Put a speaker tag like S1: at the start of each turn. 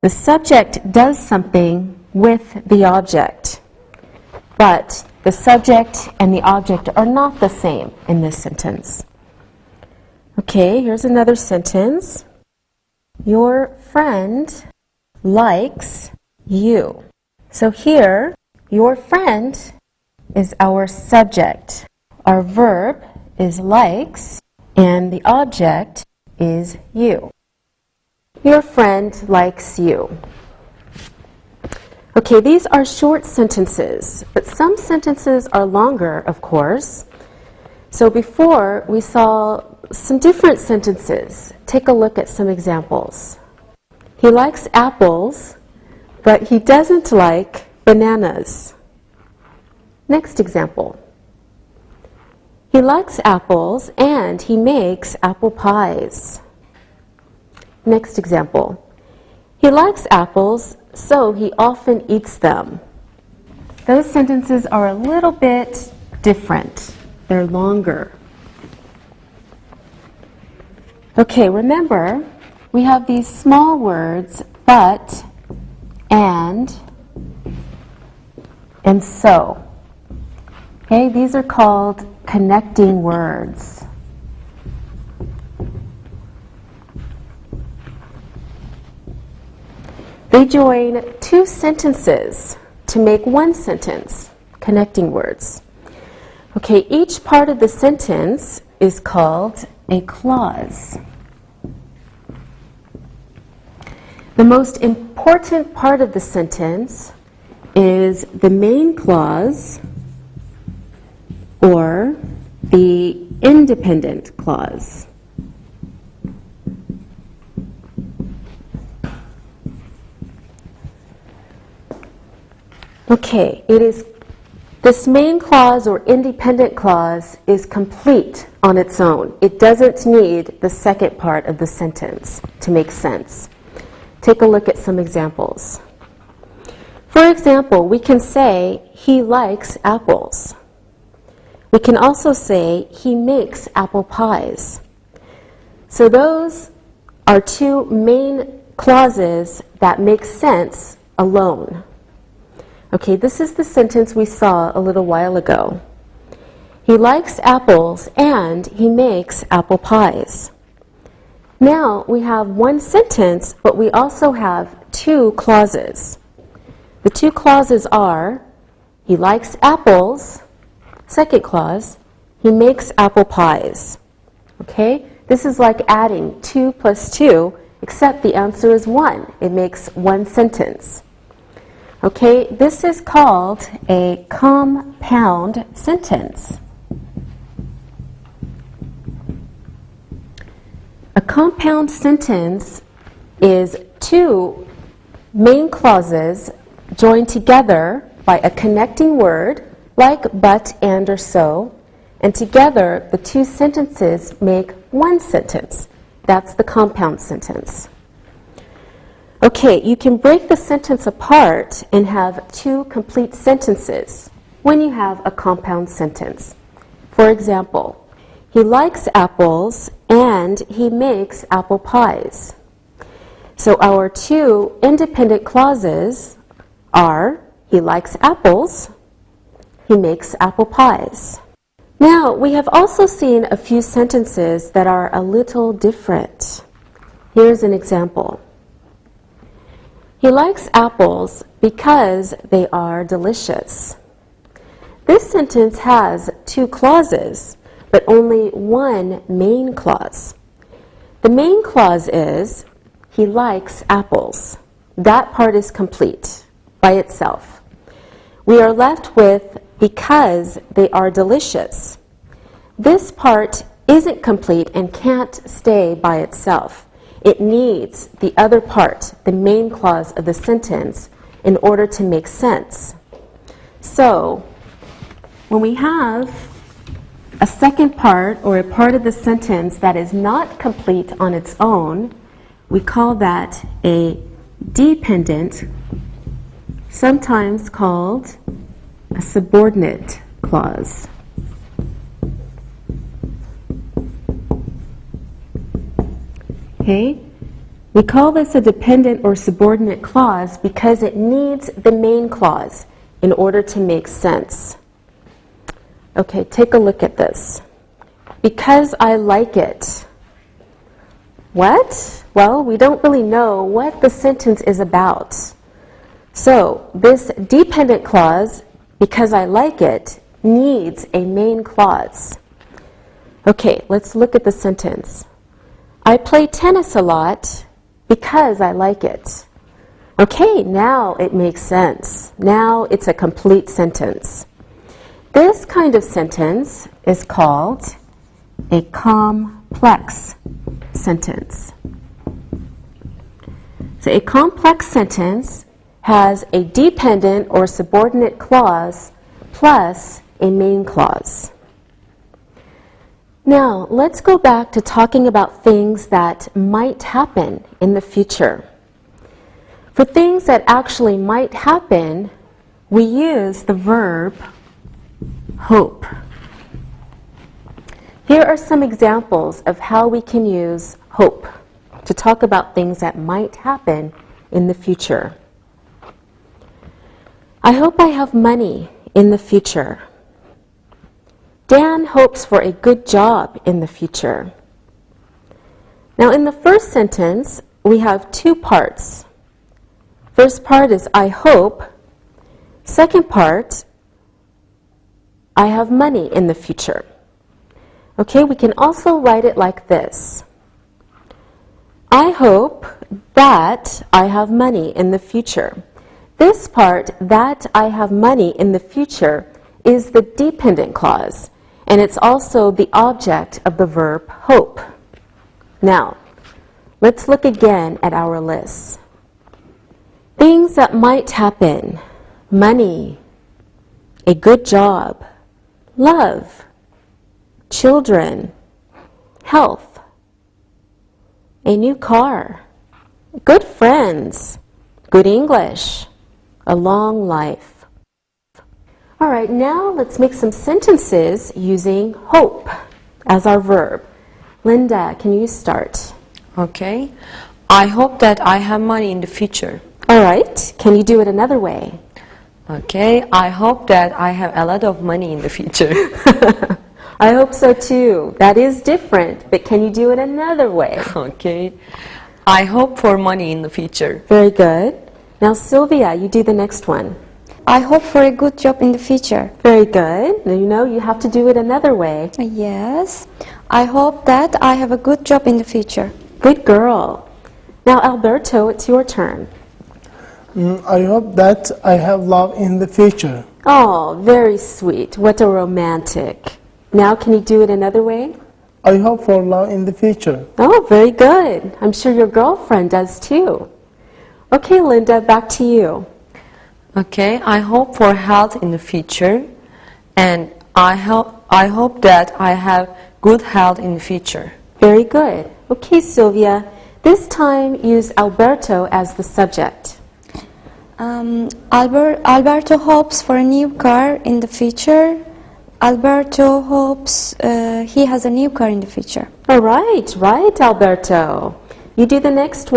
S1: The subject does something with the object, but the subject and the object are not the same in this sentence. Okay, here's another sentence. Your friend likes you. So here, your friend is our subject. Our verb is likes, and the object is you. Your friend likes you. Okay, these are short sentences, but some sentences are longer, of course. So before, we saw some different sentences. Take a look at some examples. He likes apples, but he doesn't like bananas. Next example. He likes apples and he makes apple pies. Next example. He likes apples, so he often eats them. Those sentences are a little bit different. They're longer. Okay, remember, we have these small words, but, and so. Okay, these are called connecting words. They join two sentences to make one sentence, connecting words. Okay, each part of the sentence is called a clause. The most important part of the sentence is the main clause or the independent clause. Okay, this main clause or independent clause is complete on its own. It doesn't need the second part of the sentence to make sense. Take a look at some examples. For example, we can say, he likes apples. We can also say, he makes apple pies. So those are two main clauses that make sense alone. Okay, this is the sentence we saw a little while ago. He likes apples and he makes apple pies. Now we have one sentence, but we also have two clauses. The two clauses are, he likes apples, second clause, he makes apple pies. Okay, this is like adding 2 plus 2, except the answer is 1. It makes one sentence. Okay, this is called a compound sentence. A compound sentence is two main clauses joined together by a connecting word, like but, and, or so, and together the two sentences make one sentence. That's the compound sentence. Okay, you can break the sentence apart and have two complete sentences when you have a compound sentence. For example, he likes apples and he makes apple pies. So our two independent clauses are, he likes apples, he makes apple pies. Now, we have also seen a few sentences that are a little different. Here's an example. He likes apples because they are delicious. This sentence has two clauses, but only one main clause. The main clause is, he likes apples. That part is complete by itself. We are left with, because they are delicious. This part isn't complete and can't stay by itself. It needs the other part, the main clause of the sentence, in order to make sense. So, when we have a second part or a part of the sentence that is not complete on its own, we call that a dependent, sometimes called a subordinate clause. Okay? We call this a dependent or subordinate clause because it needs the main clause in order to make sense. Okay, take a look at this. Because I like it. What? Well, we don't really know what the sentence is about. So, this dependent clause, because I like it, needs a main clause. Okay, let's look at the sentence. I play tennis a lot because I like it. Okay, now it makes sense. Now it's a complete sentence. This kind of sentence is called a complex sentence. So a complex sentence has a dependent or subordinate clause plus a main clause. Now, let's go back to talking about things that might happen in the future. For things that actually might happen, we use the verb hope. Here are some examples of how we can use hope to talk about things that might happen in the future. I hope I have money in the future. Dan hopes for a good job in the future. Now, in the first sentence, we have two parts. First part is I hope. Second part, I have money in the future. Okay, we can also write it like this. I hope that I have money in the future. This part, that I have money in the future, is the dependent clause, and it's also the object of the verb hope. Now, let's look again at our list. Things that might happen: money, a good job, love, children, health, a new car, good friends, good English, a long life. All right, now let's make some sentences using hope as our verb. Linda, can you start?
S2: Okay. I hope that I have money in the future.
S1: All right, can you do it another way?
S2: Okay. I hope that I have a lot of money in the future.
S1: I hope so too. That is different, but can you do it another way?
S2: Okay. I hope for money in the future.
S1: Very good. Now, Sylvia, you do the next one.
S3: I hope for a good job in the future.
S1: Very good. Now, you know, you have to do it another way.
S3: Yes. I hope that I have a good job in the future.
S1: Good girl. Now, Alberto, it's your turn.
S4: I hope that I have love in the future.
S1: Oh, very sweet. What a romantic. Now, can you do it another way?
S4: I hope for love in the future.
S1: Oh, very good. I'm sure your girlfriend does too. Okay, Linda, back to you.
S2: Okay. I hope for health in the future, and I hope that I have good health in the future.
S1: Very good. Okay, Sylvia, this time use Alberto as the subject.
S3: Alberto hopes for a new car in the future. Alberto hopes he has a new car in the future.
S1: All right, right, Alberto. You do the next one.